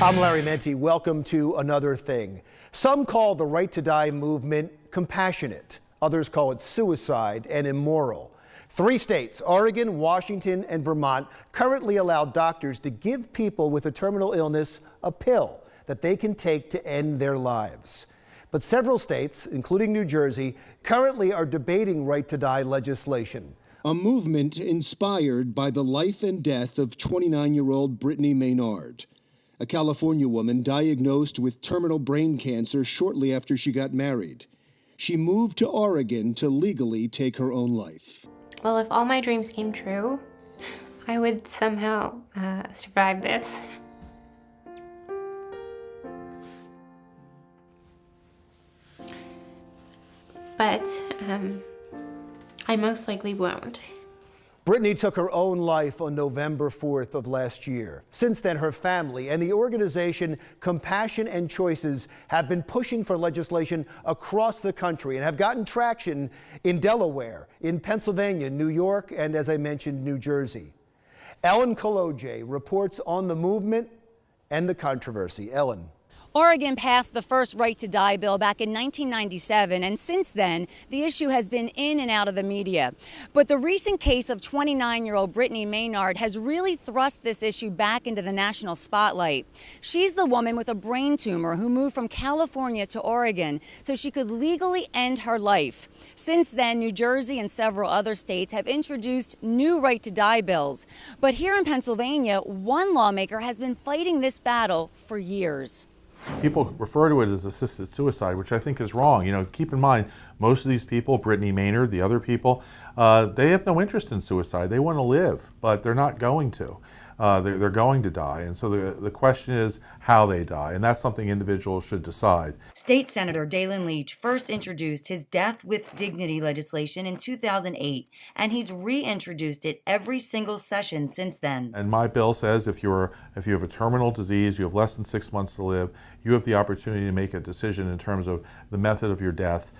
I'm Larry Menti. Welcome to Another Thing. Some call the Right to Die movement compassionate. Others call it suicide and immoral. 3 states, Oregon, Washington, and Vermont, currently allow doctors to give people with a terminal illness a pill that they can take to end their lives. But several states, including New Jersey, currently are debating right to die legislation. A movement inspired by the life and death of 29-year-old Brittany Maynard, a California woman diagnosed with terminal brain cancer shortly after she got married. She moved to Oregon to legally take her own life. Well, if all my dreams came true, I would somehow survive this. But I most likely won't. Brittany took her own life on November 4th of last year. Since then, her family and the organization Compassion and Choices have been pushing for legislation across the country and have gotten traction in Delaware, in Pennsylvania, New York, and as I mentioned, New Jersey. Ellen Kolodziej reports on the movement and the controversy. Ellen. Oregon passed the first right to die bill back in 1997, and since then, the issue has been in and out of the media. But the recent case of 29-year-old Brittany Maynard has really thrust this issue back into the national spotlight. She's the woman with a brain tumor who moved from California to Oregon so she could legally end her life. Since then, New Jersey and several other states have introduced new right to die bills. But here in Pennsylvania, one lawmaker has been fighting this battle for years. People refer to it as assisted suicide, which I think is wrong. You know, keep in mind, most of these people, Brittany Maynard, the other people, they have no interest in suicide. They want to live, but they're not going to. They're going to die. And so the question is how they die. And that's something individuals should decide. State Senator Ellen Leach first introduced his Death with Dignity legislation in 2008, and he's reintroduced it every single session since then. And my bill says if you have a terminal disease, you have less than 6 months to live, you have the opportunity to make a decision in terms of the method of your death.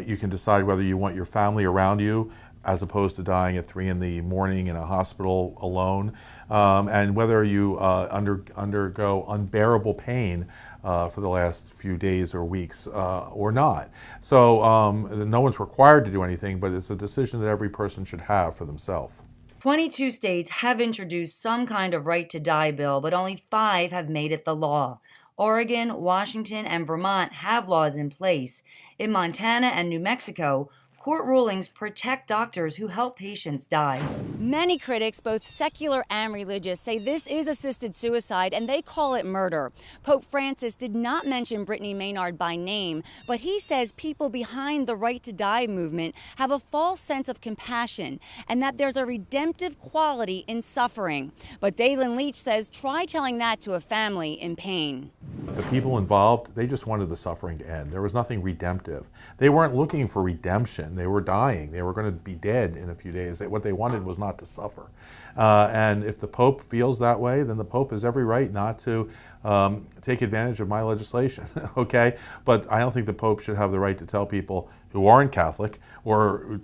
You can decide whether you want your family around you as opposed to dying at 3 in the morning in a hospital alone, and whether you undergo unbearable pain for the last few days or weeks or not. So no one's required to do anything, but it's a decision that every person should have for themselves. 22 states have introduced some kind of right to die bill, but only 5 have made it the law. Oregon, Washington, and Vermont have laws in place. In Montana and New Mexico, court rulings protect doctors who help patients die. Many critics, both secular and religious, say this is assisted suicide and they call it murder. Pope Francis did not mention Brittany Maynard by name, but he says people behind the Right to Die movement have a false sense of compassion and that there's a redemptive quality in suffering. But Ellen Leach says try telling that to a family in pain. The people involved, they just wanted the suffering to end. There was nothing redemptive. They weren't looking for redemption. They were dying. They were going to be dead in a few days. What they wanted was not to suffer. And if the Pope feels that way, then the Pope has every right not to take advantage of my legislation, okay? But I don't think the Pope should have the right to tell people who aren't Catholic or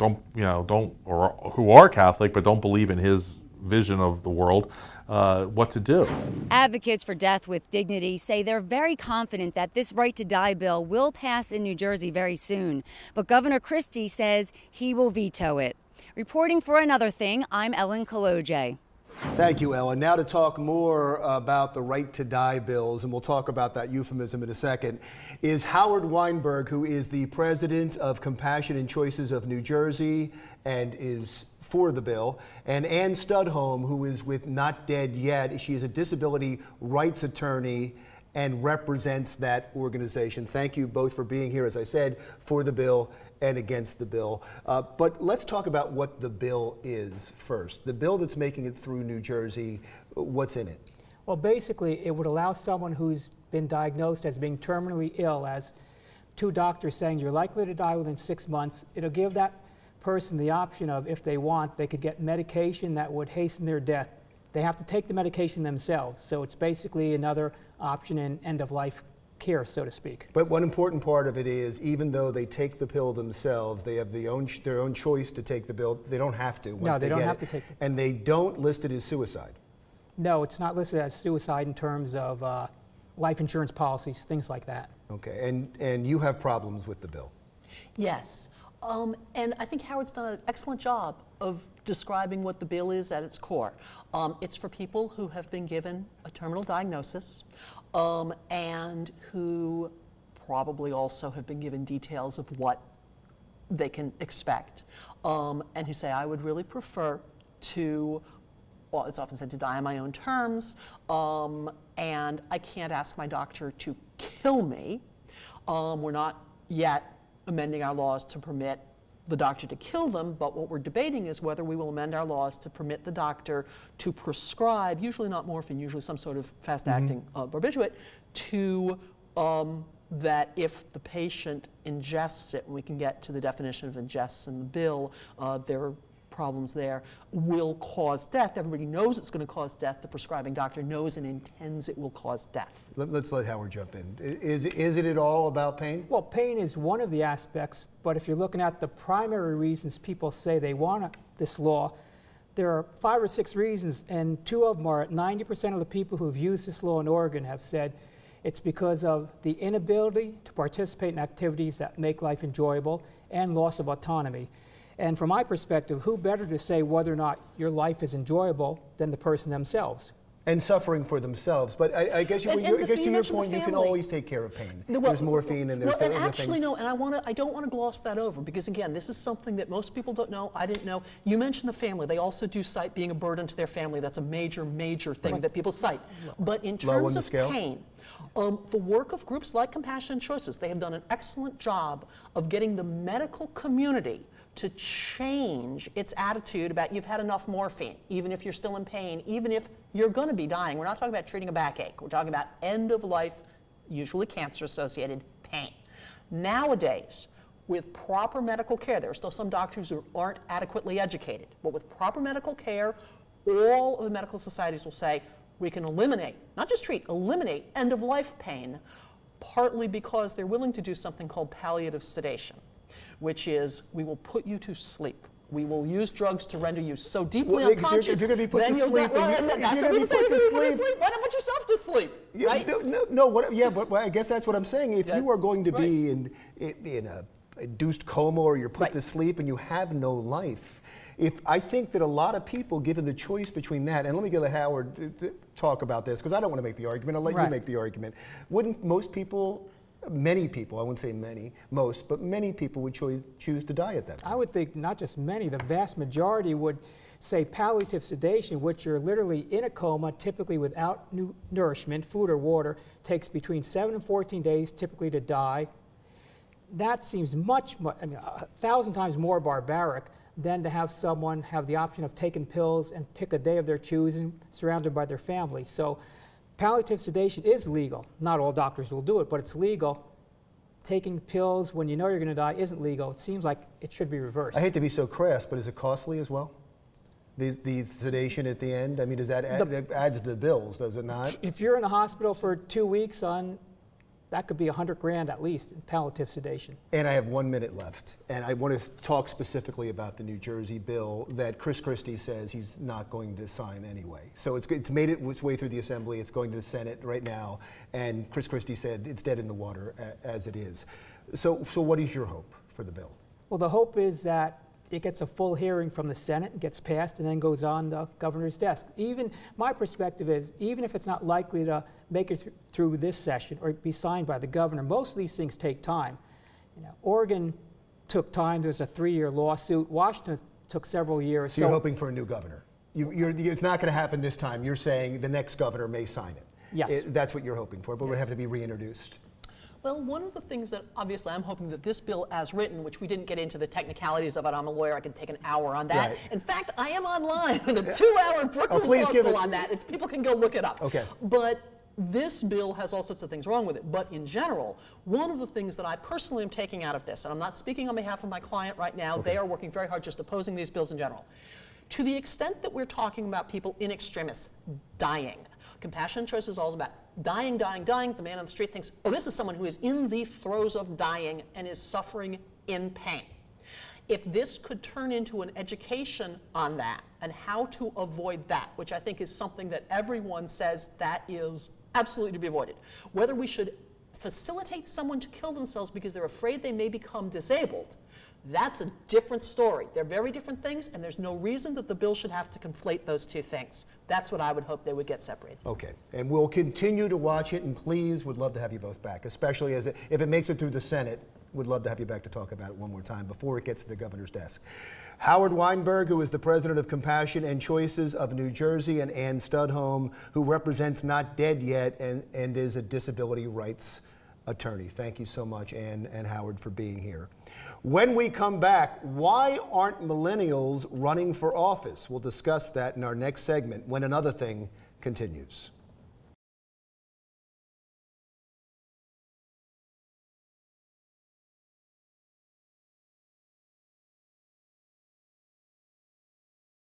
or who are Catholic but don't believe in his vision of the world, what to do. Advocates for Death with Dignity say they're very confident that this right to die bill will pass in New Jersey very soon. But Governor Christie says he will veto it. Reporting for Another Thing, I'm Ellen Kolodziej. Thank you, Ellen. Now to talk more about the right to die bills, and we'll talk about that euphemism in a second, is Howard Wineberg, who is the president of Compassion and Choices of New Jersey and is for the bill, and Ann Studholme, who is with Not Dead Yet. She is a disability rights attorney and represents that organization. Thank you both for being here, as I said, for the bill and against the bill. But let's talk about what the bill is first. The bill that's making it through New Jersey, what's in it? Well, basically, it would allow someone who's been diagnosed as being terminally ill, as 2 doctors saying you're likely to die within 6 months. It'll give that person the option of, if they want, they could get medication that would hasten their death. They have to take the medication themselves, so it's basically another option in end-of-life care, so to speak. But one important part of it is, even though they take the pill themselves, they have their own choice to take the pill. They don't have to. No, they don't have to take the pill. And they don't list it as suicide. No, it's not listed as suicide in terms of life insurance policies, things like that. Okay, and you have problems with the bill. Yes. And I think Howard's done an excellent job of describing what the bill is at its core. It's for people who have been given a terminal diagnosis and who probably also have been given details of what they can expect, and who say, I would really prefer to, well, it's often said, to die on my own terms, and I can't ask my doctor to kill me. We're not yet amending our laws to permit the doctor to kill them, but what we're debating is whether we will amend our laws to permit the doctor to prescribe, usually not morphine, usually some sort of fast-acting barbiturate, to that if the patient ingests it, and we can get to the definition of ingests in the bill, there are problems there, will cause death. Everybody knows it's going to cause death. The prescribing doctor knows and intends it will cause death. Let's let Howard jump in. Is it at all about pain? Well, pain is one of the aspects, but if you're looking at the primary reasons people say they want this law, there are 5 or 6 reasons, and 2 of them are 90% of the people who've used this law in Oregon have said it's because of the inability to participate in activities that make life enjoyable and loss of autonomy. And from my perspective, who better to say whether or not your life is enjoyable than the person themselves? And suffering for themselves. But I guess, to your point, you can always take care of pain. There's morphine and there's other actually, things. No, and I don't want to gloss that over, because again, this is something that most people don't know. I didn't know. You mentioned the family. They also do cite being a burden to their family. That's a major, major thing that people cite. But in terms of pain, the work of groups like Compassion and Choices, they have done an excellent job of getting the medical community to change its attitude about you've had enough morphine, even if you're still in pain, even if you're going to be dying. We're not talking about treating a backache. We're talking about end-of-life, usually cancer-associated pain. Nowadays, with proper medical care, there are still some doctors who aren't adequately educated, but with proper medical care, all of the medical societies will say we can eliminate, not just treat, eliminate end-of-life pain, partly because they're willing to do something called palliative sedation, which is we will put you to sleep. We will use drugs to render you so deeply unconscious. You're going to be put to sleep. That's what we say. Why not put yourself to sleep? Right? But I guess that's what I'm saying. If you are going to be in a induced coma or you're put to sleep and you have no life, I think that a lot of people, given the choice between that, and let me let Howard talk about this, because I don't want to make the argument. I'll let you make the argument. Wouldn't most people, many people, I wouldn't say many, most, but many people would choose to die at that point? I would think not just many, the vast majority would say palliative sedation, which you're literally in a coma, typically without nourishment, food or water, takes between 7 and 14 days typically to die. That seems much, 1,000 times more barbaric than to have someone have the option of taking pills and pick a day of their choosing, surrounded by their family. So palliative sedation is legal. Not all doctors will do it, but it's legal. Taking pills when you know you're going to die isn't legal. It seems like it should be reversed. I hate to be so crass, but is it costly as well? The sedation at the end? I mean, does that adds to the bills, does it not? If you're in a hospital for 2 weeks that could be $100,000 at least in palliative sedation. And I have 1 minute left, and I want to talk specifically about the New Jersey bill that Chris Christie says he's not going to sign anyway. So it's made its way through the Assembly. It's going to the Senate right now, and Chris Christie said it's dead in the water as it is. So what is your hope for the bill? Well, the hope is that it gets a full hearing from the Senate and gets passed and then goes on the governor's desk. My perspective is, even if it's not likely to make it through this session or be signed by the governor, most of these things take time. Oregon took time. There's a 3-year lawsuit. Washington took several years. So you're hoping for a new governor. It's not going to happen this time. You're saying the next governor may sign it. Yes. That's what you're hoping for, but it would have to be reintroduced. Well, one of the things that obviously I'm hoping that this bill as written, which we didn't get into the technicalities of it, I'm a lawyer, I could take an hour on that. Right. In fact, I am online with a 2-hour Brooklyn law school on that. People can go look it up. Okay. But this bill has all sorts of things wrong with it. But in general, one of the things that I personally am taking out of this, and I'm not speaking on behalf of my client right now, they are working very hard just opposing these bills in general. To the extent that we're talking about people in extremis dying, Compassion and Choice is all about dying. The man on the street thinks, oh, this is someone who is in the throes of dying and is suffering in pain. If this could turn into an education on that and how to avoid that, which I think is something that everyone says that is absolutely to be avoided. Whether we should facilitate someone to kill themselves because they're afraid they may become disabled, that's a different story. They're very different things, and there's no reason that the bill should have to conflate those two things. That's what I would hope they would get separated. Okay, and we'll continue to watch it, and please, would love to have you both back, especially if it makes it through the Senate. Would love to have you back to talk about it one more time before it gets to the governor's desk. Howard Wineberg, who is the president of Compassion and Choices of New Jersey, and Ann Studholme, who represents Not Dead Yet and is a disability rights attorney. Thank you so much, Ann and Howard, for being here. When we come back, why aren't millennials running for office? We'll discuss that in our next segment when Another Thing continues.